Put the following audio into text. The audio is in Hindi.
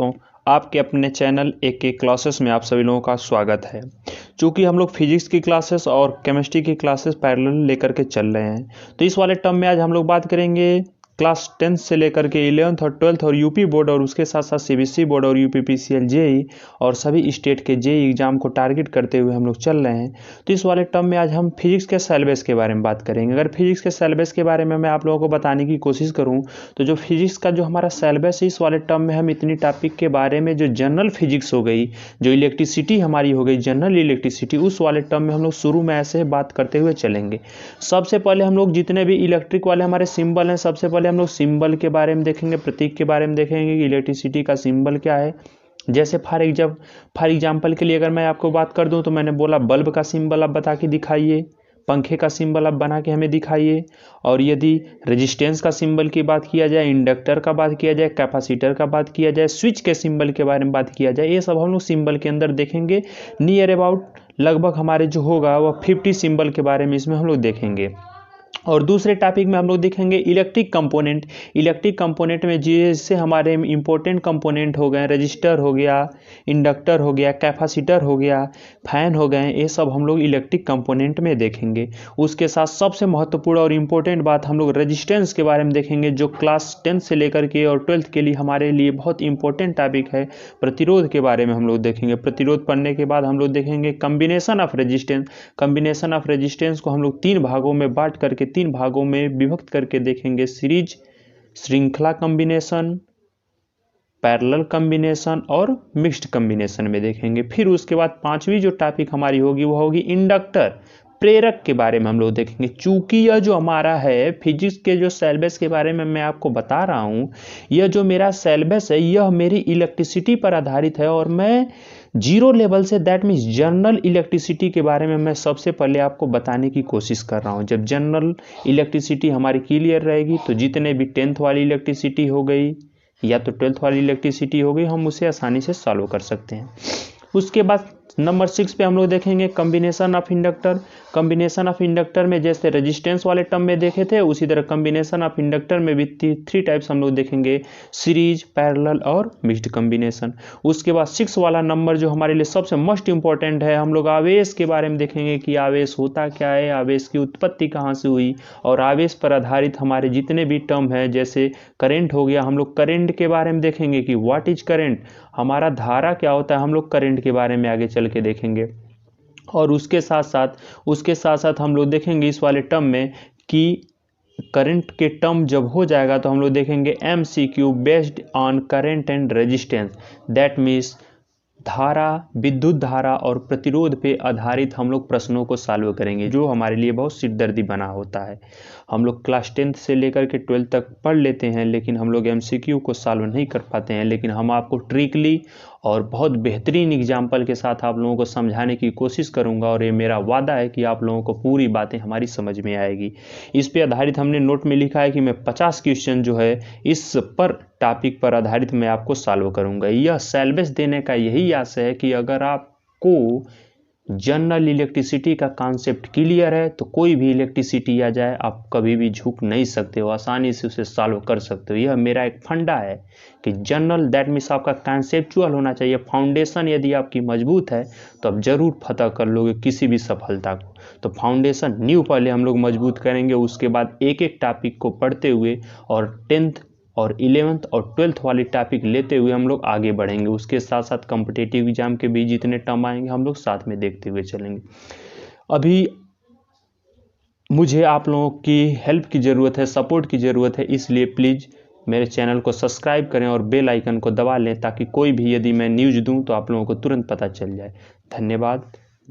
दोस्तों, आपके अपने चैनल AK क्लासेस में आप सभी लोगों का स्वागत है। चूँकि हम लोग फिजिक्स की क्लासेस और केमिस्ट्री की क्लासेस पैरेलल लेकर के चल रहे हैं, तो इस वाले टर्म में आज हम लोग बात करेंगे क्लास 10 से लेकर के 11th और 12th और यूपी बोर्ड और उसके साथ साथ CBSE बोर्ड और UPPCL JEE और सभी स्टेट के JEE एग्जाम को टारगेट करते हुए हम लोग चल रहे हैं। तो इस वाले टर्म में आज हम फिजिक्स के सिलेबस के बारे में बात करेंगे। अगर फिजिक्स के सिलेबस के बारे में मैं आप लोगों को बताने की कोशिश करूं तो जो फिजिक्स का जो हमारा सिलेबस है, इस वाले टर्म में हम इतनी टॉपिक के बारे में जो जनरल फिजिक्स हो गई, जो इलेक्ट्रिसिटी हमारी हो गई, जनरल इलेक्ट्रिसिटी, उस वाले टर्म में हम लोग शुरू में ऐसे बात करते हुए चलेंगे। सबसे पहले हम लोग जितने भी इलेक्ट्रिक वाले हमारे सिंबल हैं, सबसे पहले हम लोग सिंबल के बारे में देखेंगे, प्रतीक के बारे में देखेंगे कि इलेक्ट्रिसिटी का सिंबल क्या है। जैसे फॉर एग्जाम्पल के लिए अगर मैं आपको बात कर दूं तो मैंने बोला बल्ब का सिंबल आप बता के दिखाइए, पंखे का सिंबल आप बना के हमें दिखाइए, और यदि रेजिस्टेंस का सिंबल की बात किया जाए, इंडक्टर का बात किया जाए, कैपेसिटर का बात किया जाए, स्विच के सिंबल के बारे में बात किया जाए, ये सब हम लोग सिंबल के अंदर देखेंगे। नियर अबाउट लगभग हमारे जो होगा वह 50 सिंबल के बारे में इसमें हम लोग देखेंगे। और दूसरे टॉपिक में हम लोग देखेंगे इलेक्ट्रिक कंपोनेंट। इलेक्ट्रिक कंपोनेंट में जैसे हमारे इंपॉर्टेंट कंपोनेंट हो गए, रजिस्टर हो गया, इंडक्टर हो गया, कैपेसिटर हो गया, फैन हो गए, ये सब हम लोग इलेक्ट्रिक कंपोनेंट में देखेंगे। उसके साथ सबसे महत्वपूर्ण और इम्पोर्टेंट बात हम लोग रेजिस्टेंस के बारे में देखेंगे, जो क्लास 10 से लेकर के और 12th के लिए हमारे लिए बहुत इंपॉर्टेंट टॉपिक है। प्रतिरोध के बारे में हम लोग देखेंगे। प्रतिरोध पढ़ने के बाद हम लोग देखेंगे combination of resistance. Combination of resistance को हम लोग 3 भागों में बांट करके 3 भागों में विभक्त करके देखेंगे। सीरीज, श्रृंखला कॉम्बिनेशन, पैरेलल कॉम्बिनेशन और मिक्स्ड कॉम्बिनेशन में देखेंगे। फिर उसके बाद 5वीं जो टॉपिक हमारी होगी वो होगी इंडक्टर, प्रेरक के बारे में हम लोग देखेंगे। चूंकि यह जो हमारा है फिजिक्स के जो सिलेबस के बारे में मैं आपको बता रहा हूं, यह जो मेरा सिलेबस है यह मेरी इलेक्ट्रिसिटी पर आधारित है और मैं जीरो लेवल से, दैट मीन्स जनरल इलेक्ट्रिसिटी के बारे में मैं सबसे पहले आपको बताने की कोशिश कर रहा हूं। जब जनरल इलेक्ट्रिसिटी हमारी क्लियर रहेगी तो जितने भी 10th वाली इलेक्ट्रिसिटी हो गई या तो 12th वाली इलेक्ट्रिसिटी हो गई, हम उसे आसानी से सॉल्व कर सकते हैं। उसके बाद नंबर 6 पे हम लोग देखेंगे combination of inductor. Combination of inductor में जैसे रेजिस्टेंस वाले टर्म में देखे थे, उसी तरह कॉम्बिनेशन ऑफ इंडक्टर में भी 3 टाइप्स हम लोग देखेंगे, सीरीज, पैरेलल और मिक्स्ड कॉम्बिनेशन। उसके बाद 6 वाला नंबर जो हमारे लिए सबसे मोस्ट इंपॉर्टेंट है, हम लोग आवेश के बारे में देखेंगे कि आवेश होता क्या है, आवेश की उत्पत्ति कहाँ से हुई, और आवेश पर आधारित हमारे जितने भी टर्म है, जैसे करंट हो गया, हम लोग करंट के बारे में देखेंगे कि व्हाट इज करंट, हमारा धारा क्या होता है, हम लोग करंट के बारे में आगे चल के देखेंगे। और उसके साथ साथ हम लोग देखेंगे इस वाले टर्म में कि करंट के टर्म जब हो जाएगा तो हम लोग देखेंगे MCQ based on current and resistance, that means धारा, विद्युत धारा और प्रतिरोध पे आधारित हम लोग प्रश्नों को सॉल्व करेंगे, जो हमारे लिए बहुत सिरदर्दी बना होता है। हम लोग क्लास 10 से लेकर के 12 तक पढ़ लेते हैं, लेकिन हम लोग MCQ को सॉल्व नहीं कर पाते हैं। लेकिन हम आपको ट्रिकली और बहुत बेहतरीन एग्जाम्पल के साथ आप लोगों को समझाने की कोशिश करूंगा, और ये मेरा वादा है कि आप लोगों को पूरी बातें हमारी समझ में आएगी। इस पे आधारित हमने नोट में लिखा है कि मैं 50 क्वेश्चन जो है इस पर टॉपिक पर आधारित मैं आपको सॉल्व करूंगा। यह सिलेबस देने का यही आशय है कि अगर आपको जनरल इलेक्ट्रिसिटी का कॉन्सेप्ट क्लियर है तो कोई भी इलेक्ट्रिसिटी आ जाए आप कभी भी झुक नहीं सकते हो, आसानी से उसे सॉल्व कर सकते हो। यह मेरा एक फंडा है कि जनरल, दैट मीन्स आपका कॉन्सेप्चुअल होना चाहिए। फाउंडेशन यदि आपकी मजबूत है तो आप जरूर फतह कर लोगे किसी भी सफलता को। तो फाउंडेशन न्यू पहले हम लोग मजबूत करेंगे, उसके बाद एक एक टॉपिक को पढ़ते हुए और 10th और 11th और 12th वाली टॉपिक लेते हुए हम लोग आगे बढ़ेंगे। उसके साथ साथ कॉम्पिटिटिव एग्जाम के भी जितने टर्म आएंगे हम लोग साथ में देखते हुए चलेंगे। अभी मुझे आप लोगों की हेल्प की ज़रूरत है, सपोर्ट की ज़रूरत है, इसलिए प्लीज़ मेरे चैनल को सब्सक्राइब करें और बेल आइकन को दबा लें, ताकि कोई भी यदि मैं न्यूज़ दूं तो आप लोगों को तुरंत पता चल जाए। धन्यवाद।